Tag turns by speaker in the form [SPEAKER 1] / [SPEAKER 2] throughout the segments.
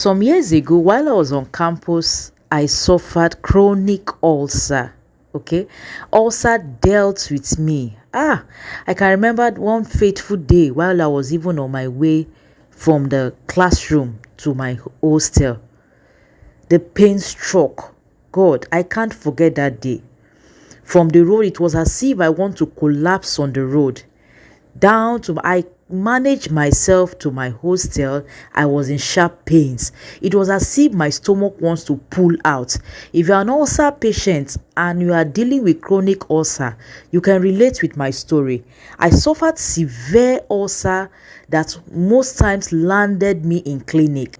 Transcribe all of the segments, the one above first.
[SPEAKER 1] Some years ago, while I was on campus, I suffered chronic ulcer. Okay, ulcer dealt with me. I can remember one fateful day while I was even on my way from the classroom to my hostel. The pain struck. God, I can't forget that day. From the road, it was as if I want to collapse on the road. I managed myself to my hostel. I was in sharp pains. It was as if my stomach wants to pull out. If you are an ulcer patient and you are dealing with chronic ulcer, you can relate with my story. I suffered severe ulcer that most times landed me in clinic,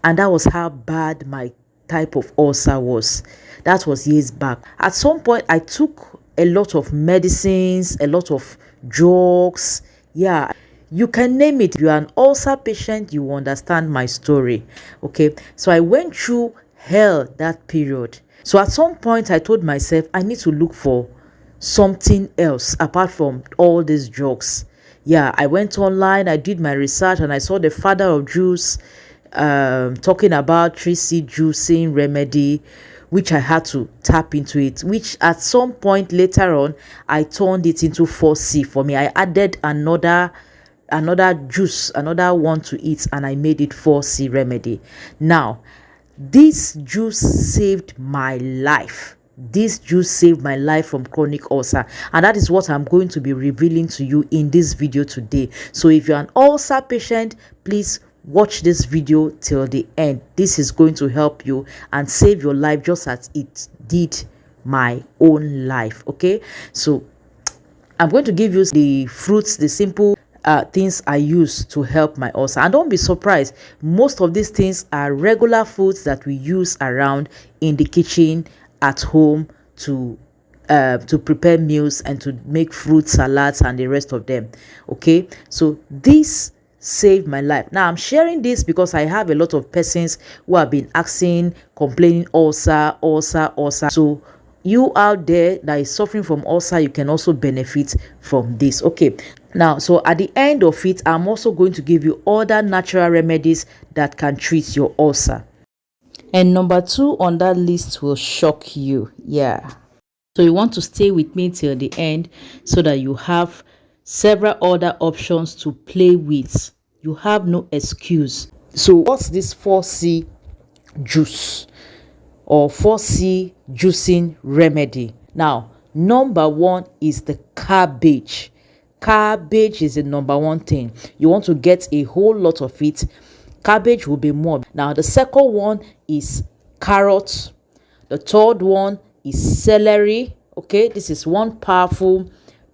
[SPEAKER 1] and that was how bad my type of ulcer was. That was years back. At some point I took a lot of medicines, a lot of drugs. Yeah, you can name it. If you are an ulcer patient, you understand my story. Okay, so I went through hell that period. So at some point I told myself I need to look for something else apart from all these drugs. Yeah, I went online, I did my research, and I saw the father of juice talking about 3C juicing remedy, which I had to tap into it, which at some point later on I turned it into 4C. For me, I added another juice, another one to it, and I made it 4C remedy. Now, this juice saved my life. This juice saved my life from chronic ulcer, and that is what I'm going to be revealing to you in this video today. So if you're an ulcer patient, please watch this video till the end. This is going to help you and save your life just as it did my own life. Okay, so I'm going to give you the fruits, the simple things I use to help my ulcer. And don't be surprised, most of these things are regular foods that we use around in the kitchen, at home, to prepare meals and to make fruit salads and the rest of them. Okay, so this saved my life. Now I'm sharing this because I have a lot of persons who have been asking, complaining ulcer. So you out there that is suffering from ulcer, you can also benefit from this. Okay, now, so at the end of it, I'm also going to give you other natural remedies that can treat your ulcer. And number 2 on that list will shock you. Yeah, so you want to stay with me till the end so that you have several other options to play with. You have no excuse. So what's this 4C juice or 4C juicing remedy? Now, number 1 is the cabbage. Cabbage is the number 1 thing. You want to get a whole lot of it. Cabbage will be more. Now, the second one is carrot. The third one is celery. Okay, this is one powerful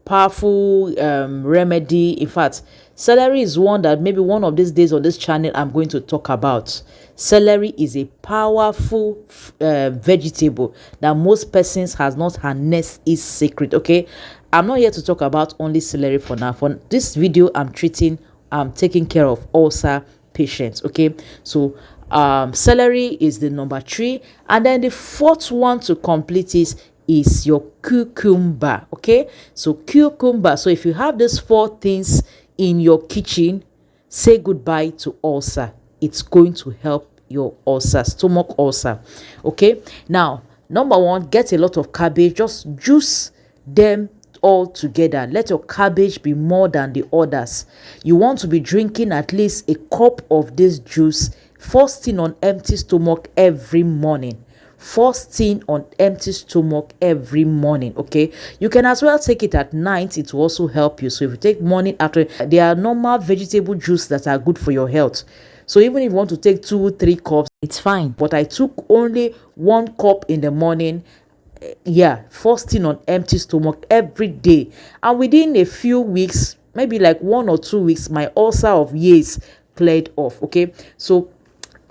[SPEAKER 1] remedy. In fact, celery is one that maybe one of these days on this channel I'm going to talk about. Celery is a powerful vegetable that most persons has not harnessed its secret. Okay, I'm not here to talk about only celery for now. For this video, I'm taking care of ulcer patients. Okay, so celery is the number 3, and then the fourth one to complete is your cucumber. Okay, so cucumber. So if you have these 4 things in your kitchen, say goodbye to ulcer. It's going to help your ulcer, stomach ulcer. Okay, now number 1, get a lot of cabbage. Just juice them all together. Let your cabbage be more than the others. You want to be drinking at least a cup of this juice first thing on empty stomach every morning. First thing on empty stomach every morning. Okay, you can as well take it at night. It will also help you. So if you take morning after, there are normal vegetable juice that are good for your health. So even if you want to take 2-3 cups, it's fine. But I took only 1 cup in the morning. Yeah, first thing on empty stomach every day, and within a few weeks, maybe like 1 or 2 weeks, my ulcer of years cleared off. Okay, so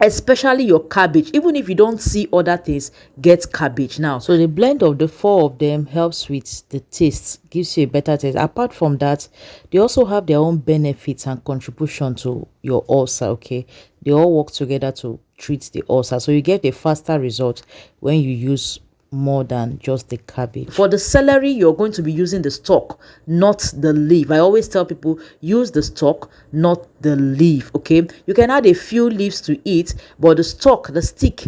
[SPEAKER 1] especially your cabbage, even if you don't see other things, get cabbage now. So the blend of the 4 of them helps with the taste, gives you a better taste. Apart from that, they also have their own benefits and contribution to your ulcer. Okay, they all work together to treat the ulcer, so you get a faster result when you use more than just the cabbage. For the celery, you're going to be using the stalk, not the leaf. I always tell people use the stalk, not the leaf. Okay, you can add a few leaves to it, but the stalk, the stick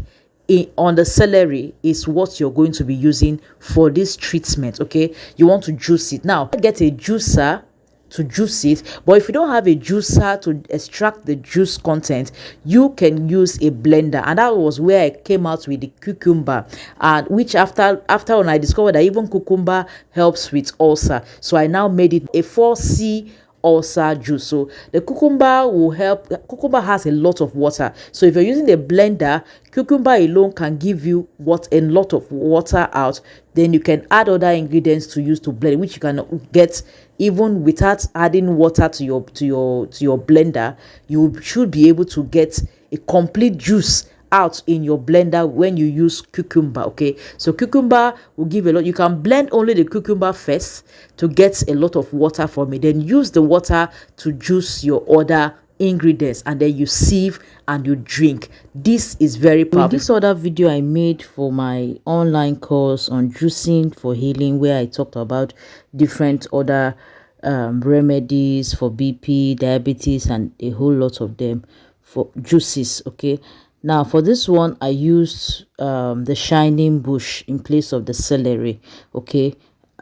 [SPEAKER 1] on the celery is what you're going to be using for this treatment. Okay, you want to juice it. Now get a juicer to juice it, but if you don't have a juicer to extract the juice content, you can use a blender. And that was where I came out with the cucumber, and which after when I discovered that even cucumber helps with ulcer, so I now made it a 4C ulcer juice. So the cucumber will help. Cucumber has a lot of water, so if you're using a blender, cucumber alone can give you a lot of water out. Then you can add other ingredients to use to blend, which you can get even without adding water to your blender. You should be able to get a complete juice out in your blender when you use cucumber. Okay, so cucumber will give a lot. You can blend only the cucumber first to get a lot of water from it, then use the water to juice your other ingredients, and then you sieve and you drink. This is very powerful. In this other video I made for my online course on juicing for healing, where I talked about different other remedies for BP, diabetes, and a whole lot of them for juices. Okay, now for this one I used the shining bush in place of the celery. Okay,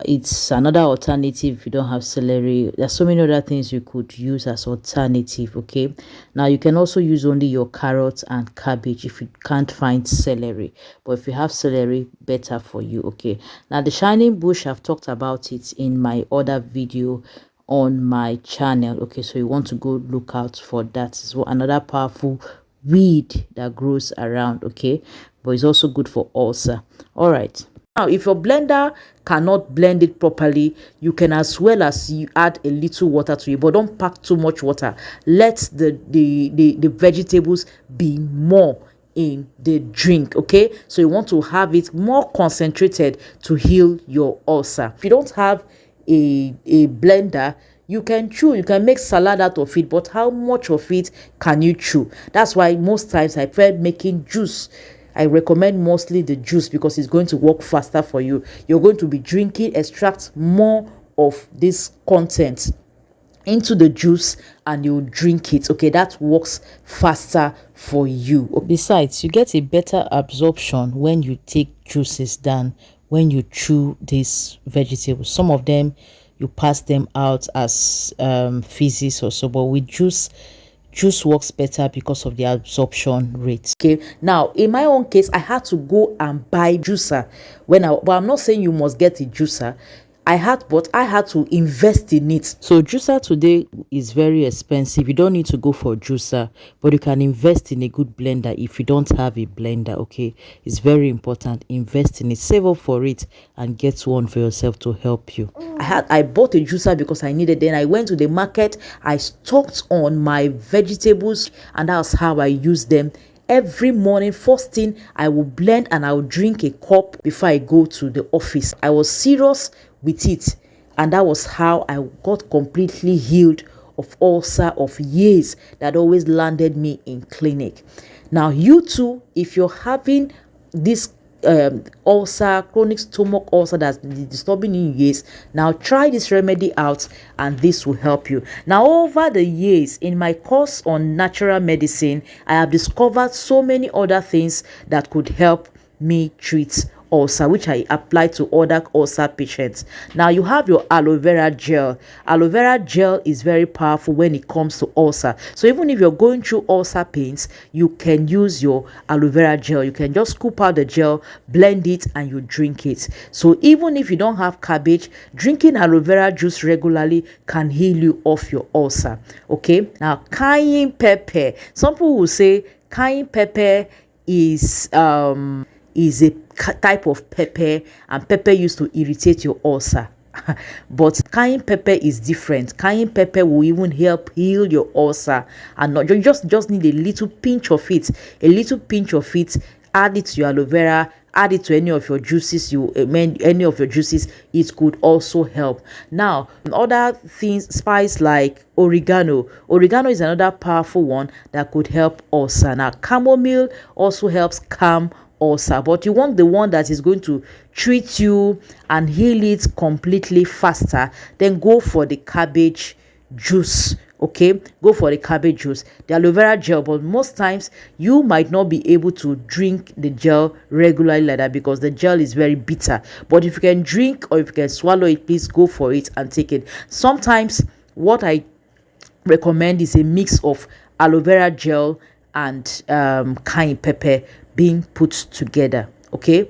[SPEAKER 1] it's another alternative if you don't have celery. There's so many other things you could use as alternative. Okay, now you can also use only your carrots and cabbage if you can't find celery, but if you have celery, better for you. Okay, now the shining bush, I've talked about it in my other video on my channel. Okay, so you want to go look out for that. It's another powerful weed that grows around. Okay, but it's also good for ulcer. All right, now if your blender cannot blend it properly, you can as well as you add a little water to it, but don't pack too much water. Let the vegetables be more in the drink. Okay, so you want to have it more concentrated to heal your ulcer. If you don't have a blender, you can chew, you can make salad out of it, but how much of it can you chew? That's why most times I prefer making juice. I recommend mostly the juice because it's going to work faster for you. You're going to be drinking, extract more of this content into the juice and you drink it. Okay, that works faster for you. Besides, you get a better absorption when you take juices than when you chew these vegetables. Some of them you pass them out as feces or so, but with juice works better because of the absorption rate. Okay, now in my own case, I had to go and buy juicer but I'm not saying you must get a juicer. But I had to invest in it. So juicer today is very expensive. You don't need to go for a juicer, but you can invest in a good blender if you don't have a blender. Okay, it's very important. Invest in it, save up for it, and get one for yourself to help you. I bought a juicer because I needed. Then I went to the market, I stocked on my vegetables, and that's how I use them. Every morning, first thing, I will blend and I will drink a cup before I go to the office. I was serious with it, and that was how I got completely healed of ulcer of years that always landed me in clinic. Now you too, if you're having this ulcer, chronic stomach ulcer that's disturbing you years, now try this remedy out and this will help you. Now over the years in my course on natural medicine, I have discovered so many other things that could help me treat ulcer, which I apply to other ulcer patients. Now you have your aloe vera gel. Aloe vera gel is very powerful when it comes to ulcer. So even if you're going through ulcer pains, you can use your aloe vera gel. You can just scoop out the gel, blend it, and you drink it. So even if you don't have cabbage, drinking aloe vera juice regularly can heal you of your ulcer. Okay, now cayenne pepper. Some people will say cayenne pepper is a type of pepper, and pepper used to irritate your ulcer. But cayenne pepper is different. Cayenne pepper will even help heal your ulcer, and not you just need a little pinch of it. Add it to your aloe vera, add it to any of your juices. It could also help. Now other things, spice like oregano is another powerful one that could help ulcer. Now chamomile also helps calm ulcer, but you want the one that is going to treat you and heal it completely faster, then go for the cabbage juice. Okay, go for the cabbage juice, the aloe vera gel. But most times you might not be able to drink the gel regularly like that, because the gel is very bitter. But if you can drink or if you can swallow it, please go for it and take it. Sometimes what I recommend is a mix of aloe vera gel and cayenne pepper being put together, okay,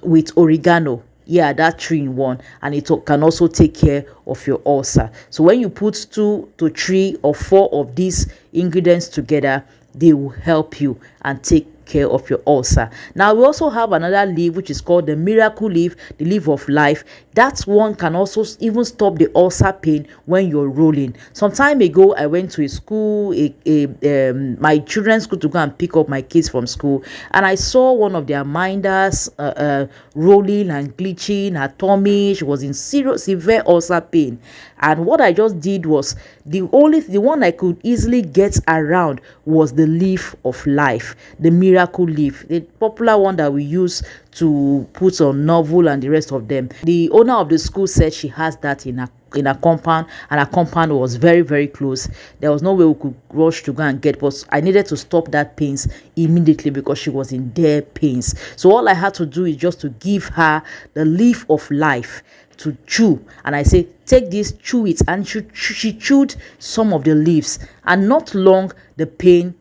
[SPEAKER 1] with oregano. Yeah, that 3 in 1, and it can also take care of your ulcer. So when you put 2 to 3 or 4 of these ingredients together, they will help you and take care of your ulcer. Now we also have another leaf which is called the miracle leaf, the leaf of life. That one can also even stop the ulcer pain when you're rolling. Some time ago I went to a school, my children's school, to go and pick up my kids from school, and I saw one of their minders rolling and glitching her tummy. She was in severe ulcer pain, and what I just did was, the one I could easily get around was the leaf of life, the miracle leaf, the popular one that we use to put on novel and the rest of them. The owner of the school said she has that in a compound, and her compound was very, very close. There was no way we could rush to go and get, but I needed to stop that pains immediately because she was in their pains. So all I had to do is just to give her the leaf of life to chew, and I say, take this, chew it, and she chewed some of the leaves, and not long the pain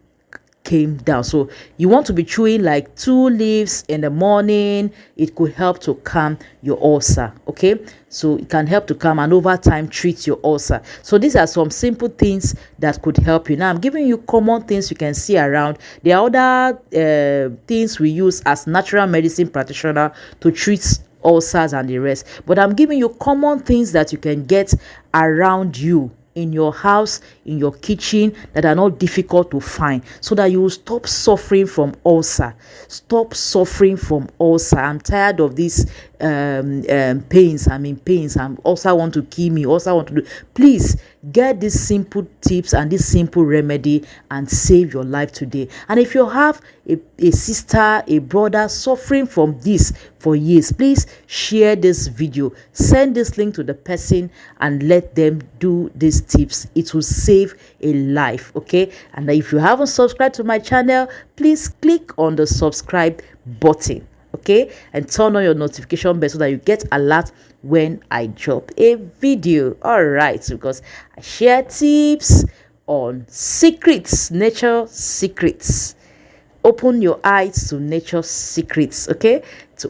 [SPEAKER 1] came down. So you want to be chewing like 2 leaves in the morning. It could help to calm your ulcer. Okay, so it can help to calm and over time treat your ulcer. So these are some simple things that could help you. Now I'm giving you common things you can see around. There are other things we use as natural medicine practitioner to treat ulcers and the rest, but I'm giving you common things that you can get around you, in your house, in your kitchen, that are not difficult to find, so that you will stop suffering from ulcer. Stop suffering from ulcer. I'm tired of these pains. I'm in pains. Ulcer want to kill me. Ulcer want to do. Please get these simple tips and this simple remedy and save your life today. And if you have a sister, a brother suffering from this for years, please share this video, send this link to the person, and let them do these tips. It will save a life. Okay, and if you haven't subscribed to my channel, please click on the subscribe button, okay, and turn on your notification bell so that you get alert when I drop a video. All right, because I share tips on secrets, nature secrets. Open your eyes to nature secrets, okay,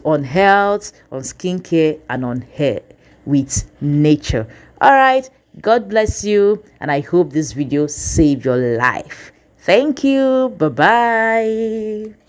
[SPEAKER 1] on health, on skincare, and on hair with nature. All right, God bless you, and I hope this video saved your life. Thank you. Bye bye.